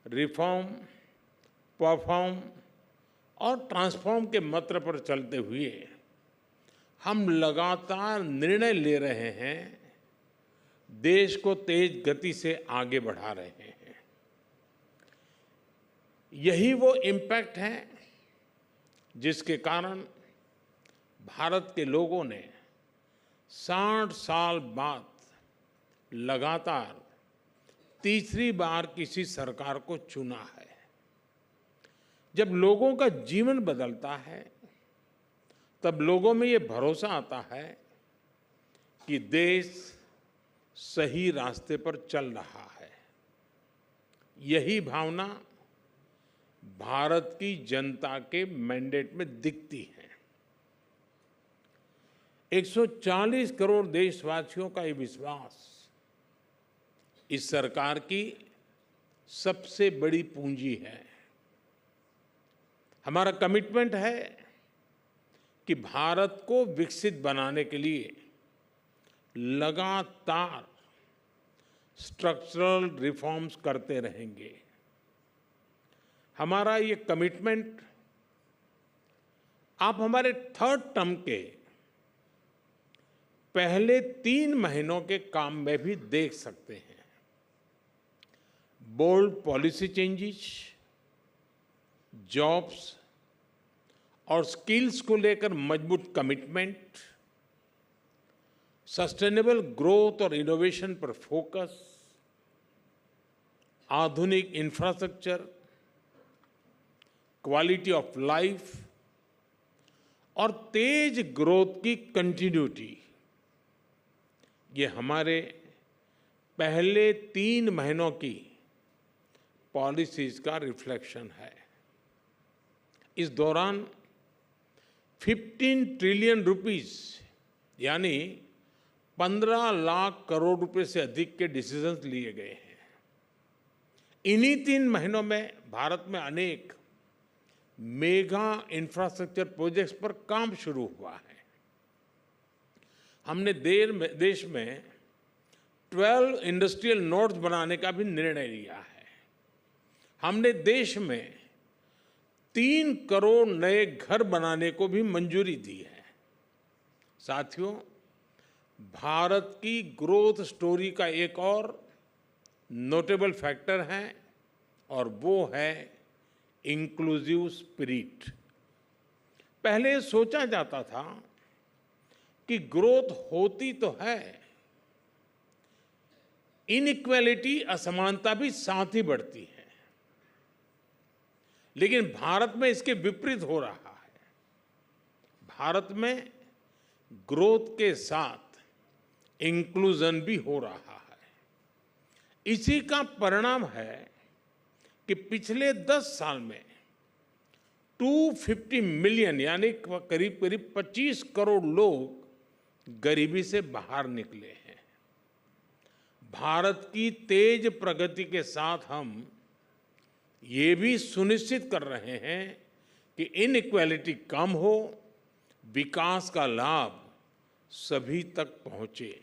Reform, perform और transform के मंत्र पर चलते हुए हम लगातार निर्णय ले रहे हैं, देश को तेज गति से आगे बढ़ा रहे हैं। यही वो इम्पैक्ट है जिसके कारण भारत के लोगों ने 60 साल बाद लगातार तीसरी बार किसी सरकार को चुना है। जब लोगों का जीवन बदलता है, तब लोगों में ये भरोसा आता है कि देश सही रास्ते पर चल रहा है। यही भावना भारत की जनता के मैंडेट में दिखती है। 140 करोड़ देशवासियों का ये विश्वास इस सरकार की सबसे बड़ी पूंजी है। हमारा कमिटमेंट है कि भारत को विकसित बनाने के लिए लगातार स्ट्रक्चरल रिफॉर्म्स करते रहेंगे। हमारा ये कमिटमेंट आप हमारे थर्ड टर्म के पहले 3 महीनों के काम में भी देख सकते हैं। बोल्ड पॉलिसी चेंजेस, जॉब्स और स्किल्स को लेकर मजबूत कमिटमेंट, सस्टेनेबल ग्रोथ और इनोवेशन पर फोकस, आधुनिक इंफ्रास्ट्रक्चर, क्वालिटी ऑफ लाइफ और तेज ग्रोथ की कंटिन्यूटी, ये हमारे पहले 3 महीनों की पॉलिसीज का रिफ्लेक्शन है। इस दौरान 15 ट्रिलियन रुपीस यानी 15 लाख करोड़ रुपए से अधिक के डिसीजंस लिए गए हैं। इन्हीं 3 महीनों में भारत में अनेक मेगा इंफ्रास्ट्रक्चर प्रोजेक्ट्स पर काम शुरू हुआ है। हमने देश में 12 इंडस्ट्रियल नोड्स बनाने का भी निर्णय लिया है। हमने देश में 3 करोड़ नए घर बनाने को भी मंजूरी दी है। साथियों, भारत की ग्रोथ स्टोरी का एक और नोटेबल फैक्टर है और वो है इंक्लूसिव स्पिरिट। पहले सोचा जाता था कि ग्रोथ होती तो है, इनइक्वालिटी, असमानता भी साथ ही बढ़ती है। लेकिन भारत में इसके विपरीत हो रहा है। भारत में ग्रोथ के साथ इंक्लूजन भी हो रहा है। इसी का परिणाम है कि पिछले 10 साल में 250 मिलियन यानी करीब करीब 25 करोड़ लोग गरीबी से बाहर निकले हैं। भारत की तेज प्रगति के साथ हम ये भी सुनिश्चित कर रहे हैं कि इनइक्वालिटी कम हो, विकास का लाभ सभी तक पहुंचे।